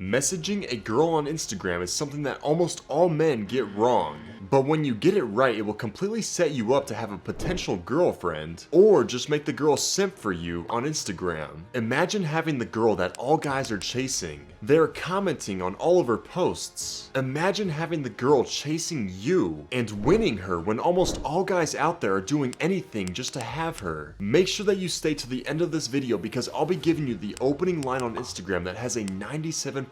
Messaging a girl on Instagram is something that almost all men get wrong, but when you get it right, it will completely set you up to have a potential girlfriend, or just make the girl simp for you on Instagram. Imagine having the girl that all guys are chasing. They're commenting on all of her posts. Imagine having the girl chasing you and winning her when almost all guys out there are doing anything just to have her. Make sure that you stay to the end of this video because I'll be giving you the opening line on Instagram that has a 97%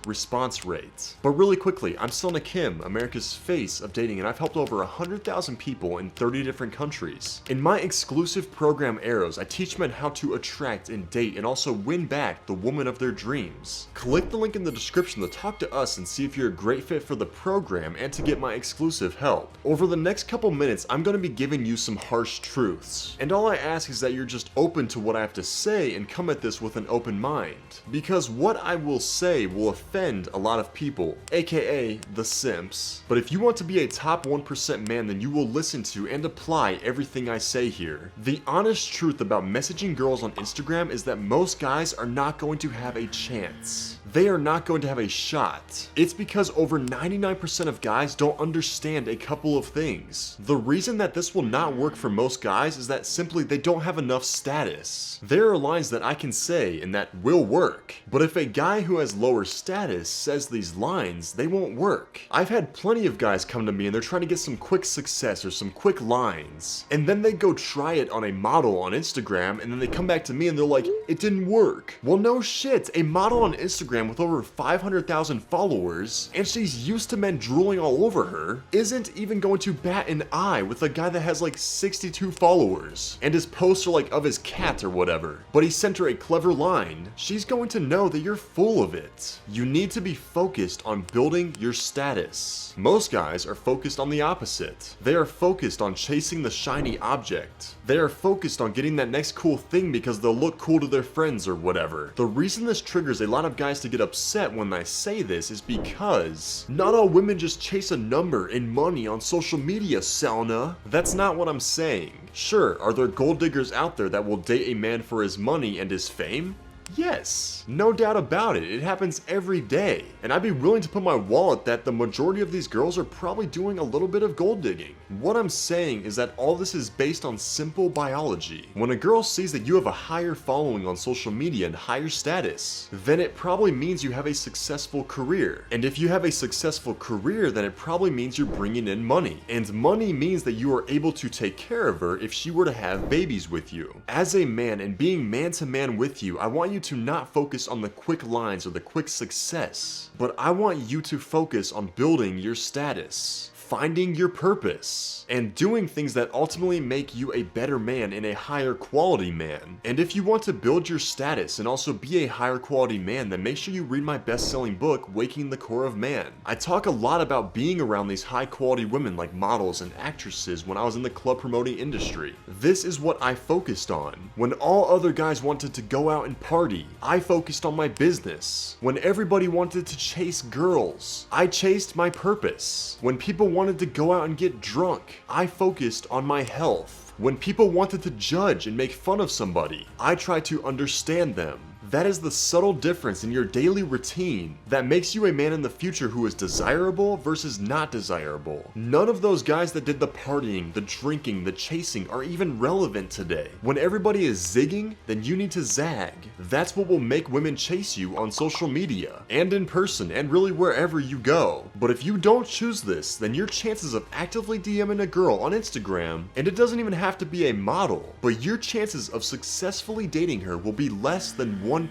response rate. But really quickly, I'm Selna Kim, America's face of dating, and I've helped over 100,000 people in 30 different countries. In my exclusive program Arrows, I teach men how to attract and date and also win back the woman of their dreams. Click the link in the description to talk to us and see if you're a great fit for the program and to get my exclusive help. Over the next couple minutes, I'm going to be giving you some harsh truths. And all I ask is that you're just open to what I have to say and come at this with an open mind. Because what I will say will offend a lot of people, aka the simps. But if you want to be a top 1% man, then you will listen to and apply everything I say here. The honest truth about messaging girls on Instagram is that most guys are not going to have a chance. They are not going to have a shot. It's because over 99% of guys don't understand a couple of things. The reason that this will not work for most guys is that simply they don't have enough status. There are lines that I can say and that will work, but if a guy who has lower status says these lines, they won't work. I've had plenty of guys come to me and they're trying to get some quick success or some quick lines, and then they go try it on a model on Instagram, and then they come back to me and they're like, it didn't work. Well, no shit. A model on Instagram with over 500,000 followers, and she's used to men drooling all over her, isn't even going to bat an eye with a guy that has like 62 followers, and his posts are like of his cat or whatever. But he sent her a clever line. She's going to know that you're full of it. You need to be focused on building your status. Most guys are focused on the opposite. They are focused on chasing the shiny object. They are focused on getting that next cool thing because they'll look cool to their friends or whatever. The reason this triggers a lot of guys to get upset when I say this is because not all women just chase a number and money on social media, Selna. That's not what I'm saying. Sure, are there gold diggers out there that will date a man for his money and his fame? Yes, no doubt about it. It happens every day. And I'd be willing to put my wallet that the majority of these girls are probably doing a little bit of gold digging. What I'm saying is that all this is based on simple biology. When a girl sees that you have a higher following on social media and higher status, then it probably means you have a successful career. And if you have a successful career, then it probably means you're bringing in money. And money means that you are able to take care of her if she were to have babies with you. As a man and being man to man with you, I want you to not focus on the quick lines or the quick success, but I want you to focus on building your status, finding your purpose, and doing things that ultimately make you a better man and a higher quality man. And if you want to build your status and also be a higher quality man, then make sure you read my best-selling book, Waking the Core of Man. I talk a lot about being around these high quality women like models and actresses when I was in the club promoting industry. This is what I focused on. When all other guys wanted to go out and party, I focused on my business. When everybody wanted to chase girls, I chased my purpose. When people wanted to go out and get drunk, I focused on my health. When people wanted to judge and make fun of somebody, I tried to understand them. That is the subtle difference in your daily routine that makes you a man in the future who is desirable versus not desirable. None of those guys that did the partying, the drinking, the chasing are even relevant today. When everybody is zigging, then you need to zag. That's what will make women chase you on social media and in person and really wherever you go. But if you don't choose this, then your chances of actively DMing a girl on Instagram, and it doesn't even have to be a model, but your chances of successfully dating her will be less than 1%.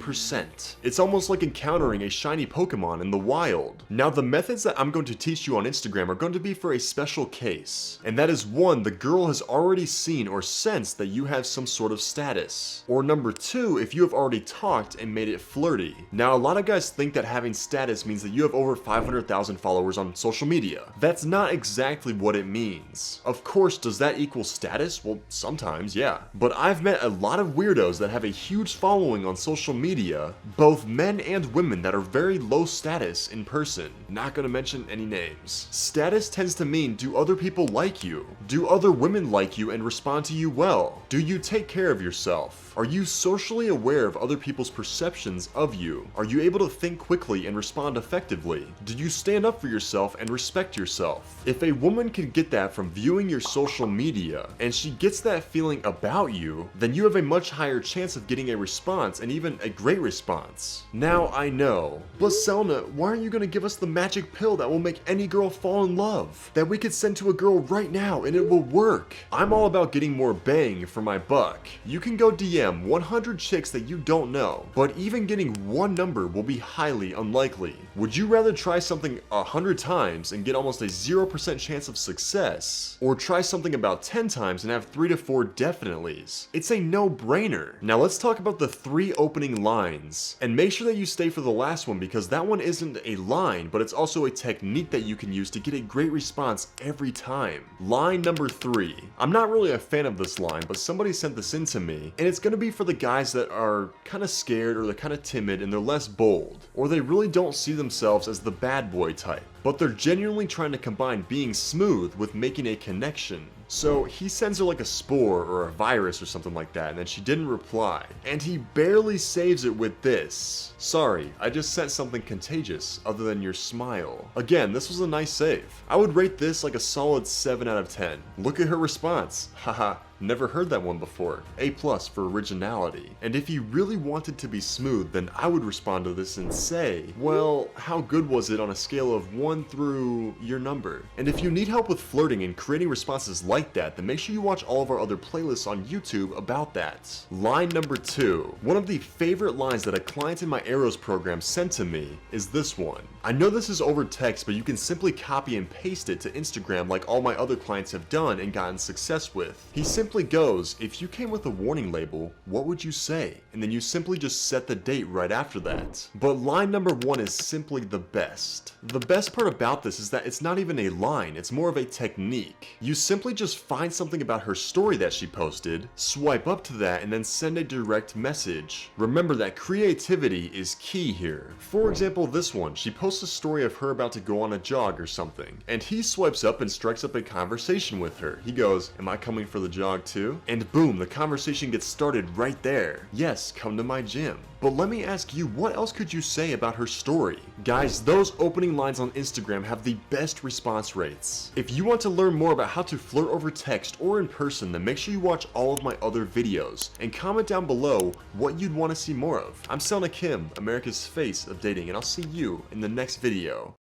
It's almost like encountering a shiny Pokemon in the wild. Now, the methods that I'm going to teach you on Instagram are going to be for a special case. And that is 1, the girl has already seen or sensed that you have some sort of status. Or number 2, if you have already talked and made it flirty. Now, a lot of guys think that having status means that you have over 500,000 followers on social media. That's not exactly what it means. Of course, does that equal status? Well, sometimes, yeah. But I've met a lot of weirdos that have a huge following on social social media, both men and women that are very low status in person. Not gonna mention any names. Status tends to mean, do other people like you? Do other women like you and respond to you well? Do you take care of yourself? Are you socially aware of other people's perceptions of you? Are you able to think quickly and respond effectively? Do you stand up for yourself and respect yourself? If a woman can get that from viewing your social media, and she gets that feeling about you, then you have a much higher chance of getting a response, and even a great response. Now I know, but Selna, why aren't you gonna give us the magic pill that will make any girl fall in love? That we could send to a girl right now and it will work. I'm all about getting more bang for my buck. You can go DM 100 chicks that you don't know, but even getting one number will be highly unlikely. Would you rather try something 100 times and get almost a 0% chance of success, or try something about 10 times and have 3 to 4 definitelys? It's a no-brainer. Now let's talk about the 3 opening lines, and make sure that you stay for the last one because that one isn't a line, but it's also a technique that you can use to get a great response every time. Line number 3. I'm not really a fan of this line, but somebody sent this in to me, and it's gonna be for the guys that are kind of scared, or they're kind of timid and they're less bold, or they really don't see themselves as the bad boy type, but they're genuinely trying to combine being smooth with making a connection. So he sends her like a spore or a virus or something like that, and then she didn't reply. And he barely saves it with this: "Sorry, I just sent something contagious other than your smile." Again, this was a nice save. I would rate this like a solid 7 out of 10. Look at her response. Haha. Never heard that one before. A+ for originality. And if you really wanted to be smooth, then I would respond to this and say, well, how good was it on a scale of 1 through your number? And if you need help with flirting and creating responses like that, then make sure you watch all of our other playlists on YouTube about that. Line number 2. One of the favorite lines that a client in my Arrows program sent to me is this one. I know this is over text, but you can simply copy and paste it to Instagram like all my other clients have done and gotten success with. He simply goes, "If you came with a warning label, what would you say?" And then you simply just set the date right after that. But line number 1 is simply the best. The best part about this is that it's not even a line, it's more of a technique. You simply just find something about her story that she posted, swipe up to that, and then send a direct message. Remember that creativity is key here. For example, this one, she posts a story of her about to go on a jog or something, and he swipes up and strikes up a conversation with her. He goes, "Am I coming for the jog too?" And boom, the conversation gets started right there. "Yes, come to my gym." But let me ask you, what else could you say about her story? Guys, those opening lines on Instagram have the best response rates. If you want to learn more about how to flirt over text or in person, then make sure you watch all of my other videos and comment down below what you'd want to see more of. I'm Selna Kim, America's face of dating, and I'll see you in the next video.